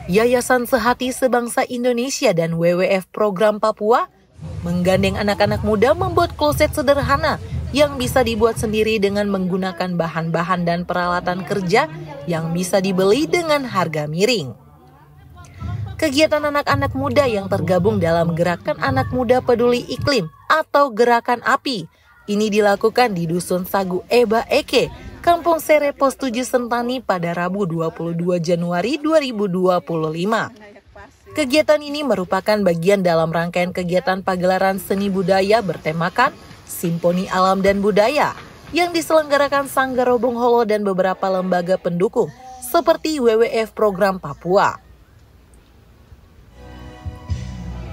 Yayasan Sehati Sebangsa Indonesia dan WWF Program Papua menggandeng anak-anak muda membuat kloset sederhana yang bisa dibuat sendiri dengan menggunakan bahan-bahan dan peralatan kerja yang bisa dibeli dengan harga miring. Kegiatan anak-anak muda yang tergabung dalam Gerakan Anak Muda Peduli Iklim atau Gerakan API ini dilakukan di Dusun Sagu Eba Eke, Kampung Sere Pos 7 Sentani pada Rabu 22 Januari 2025. Kegiatan ini merupakan bagian dalam rangkaian kegiatan pagelaran seni budaya bertemakan Simponi Alam dan Budaya yang diselenggarakan Sanggar Robong Holo dan beberapa lembaga pendukung seperti WWF Program Papua.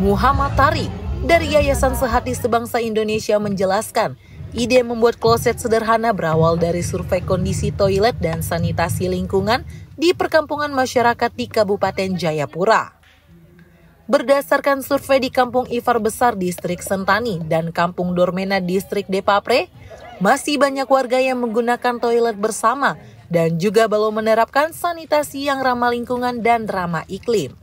Muhammad Tariq dari Yayasan Sehati Sebangsa Indonesia menjelaskan, ide membuat kloset sederhana berawal dari survei kondisi toilet dan sanitasi lingkungan di perkampungan masyarakat di Kabupaten Jayapura. Berdasarkan survei di Kampung Ifar Besar Distrik Sentani dan Kampung Dormena Distrik Depapre, masih banyak warga yang menggunakan toilet bersama dan juga belum menerapkan sanitasi yang ramah lingkungan dan ramah iklim.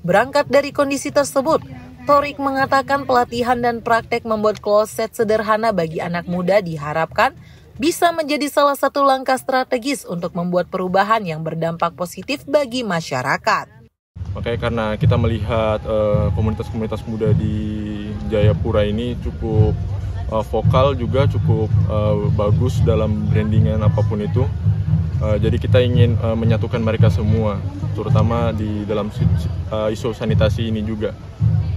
Berangkat dari kondisi tersebut, Torik mengatakan pelatihan dan praktek membuat kloset sederhana bagi anak muda diharapkan bisa menjadi salah satu langkah strategis untuk membuat perubahan yang berdampak positif bagi masyarakat. Makanya karena kita melihat komunitas-komunitas muda di Jayapura ini cukup vokal juga cukup bagus dalam brandingan apapun itu. Jadi kita ingin menyatukan mereka semua, terutama di dalam isu sanitasi ini juga,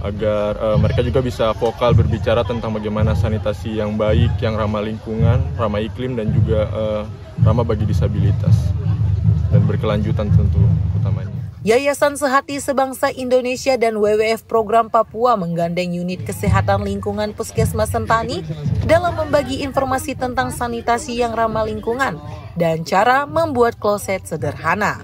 agar mereka juga bisa vokal berbicara tentang bagaimana sanitasi yang baik, yang ramah lingkungan, ramah iklim, dan juga ramah bagi disabilitas dan berkelanjutan tentu utamanya. Yayasan Sehati Sebangsa Indonesia dan WWF Program Papua menggandeng unit kesehatan lingkungan Puskesmas Sentani dalam membagi informasi tentang sanitasi yang ramah lingkungan dan cara membuat kloset sederhana.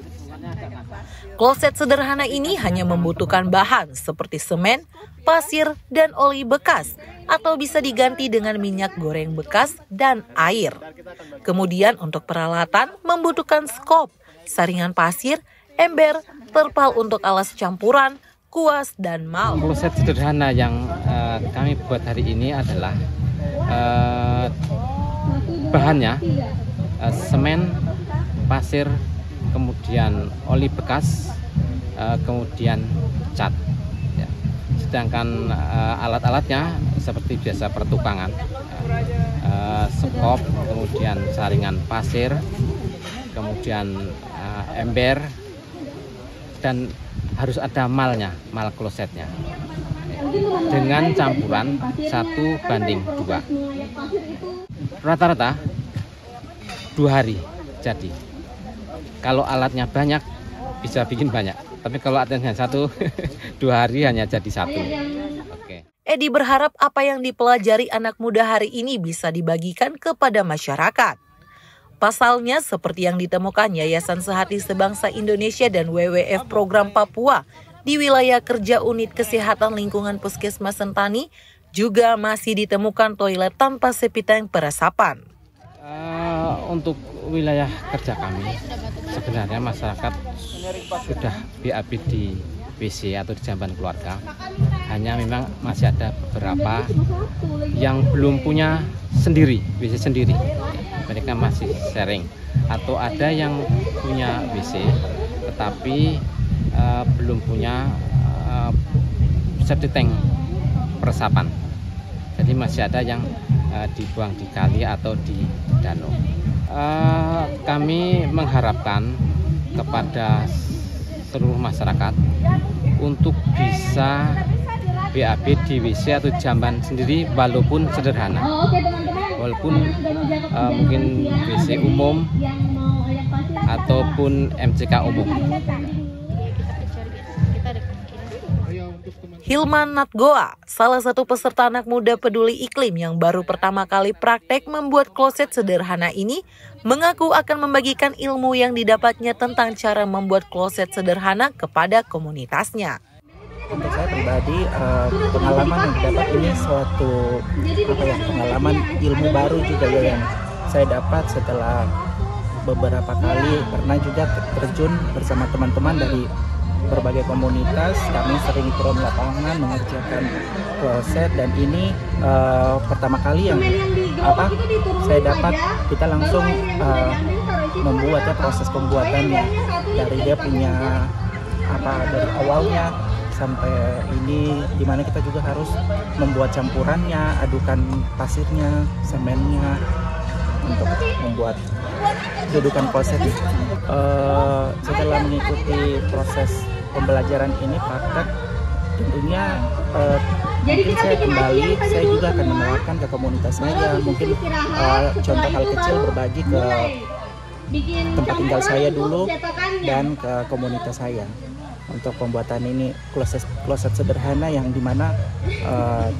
Kloset sederhana ini hanya membutuhkan bahan seperti semen, pasir, dan oli bekas, atau bisa diganti dengan minyak goreng bekas dan air. Kemudian untuk peralatan membutuhkan skop, saringan pasir, ember, terpal untuk alas campuran, kuas, dan mal. Kloset sederhana yang kami buat hari ini adalah bahannya semen, pasir, kemudian oli bekas, kemudian cat. Ya. Sedangkan alat-alatnya seperti biasa pertukangan, skop, kemudian saringan pasir, kemudian ember, dan harus ada malnya, mal klosetnya, dengan campuran 1:2. Rata-rata 2 hari jadi. Kalau alatnya banyak bisa bikin banyak, tapi kalau alatnya 1, 2 hari hanya jadi 1. Oke. Edi berharap apa yang dipelajari anak muda hari ini bisa dibagikan kepada masyarakat. Pasalnya, seperti yang ditemukan Yayasan Sehati Sebangsa Indonesia dan WWF Program Papua di wilayah kerja unit kesehatan lingkungan Puskesmas Sentani, juga masih ditemukan toilet tanpa septic tank peresapan. Untuk wilayah kerja kami, sebenarnya masyarakat sudah BAB di WC atau di jamban keluarga. Hanya memang masih ada beberapa yang belum punya sendiri, WC sendiri. Mereka masih sharing, atau ada yang punya WC tetapi belum punya septic tank peresapan. Jadi masih ada yang dibuang di kali atau di danau. Kami mengharapkan kepada seluruh masyarakat untuk bisa BAB di WC atau jamban sendiri walaupun sederhana. Walaupun mungkin WC umum ataupun MCK umum. Hilman Natgoa, salah satu peserta anak muda peduli iklim yang baru pertama kali praktek membuat kloset sederhana ini, mengaku akan membagikan ilmu yang didapatnya tentang cara membuat kloset sederhana kepada komunitasnya. Untuk saya pribadi, pengalaman yang didapat ini suatu pengalaman ilmu baru juga ya, yang saya dapat setelah beberapa kali pernah juga terjun bersama teman-teman dari berbagai komunitas. Kami sering turun lapangan mengerjakan kloset, dan ini pertama kali yang saya dapat kita langsung membuatnya, proses pembuatannya dari dia punya dari awalnya sampai ini, dimana kita juga harus membuat campurannya, adukan pasirnya, semennya untuk membuat dudukan kloset. Setelah mengikuti proses pembelajaran ini praktek, tentunya mungkin saya kembali, saya juga akan menawarkan ke komunitas saya, mungkin contoh hal kecil berbagi ke tempat tinggal saya dulu dan ke komunitas saya untuk pembuatan ini kloset sederhana yang dimana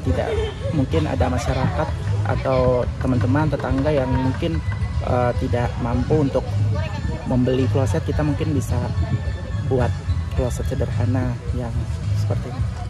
tidak mungkin ada masyarakat atau teman-teman tetangga yang mungkin tidak mampu untuk membeli kloset, kita mungkin bisa buat kloset sederhana yang seperti ini.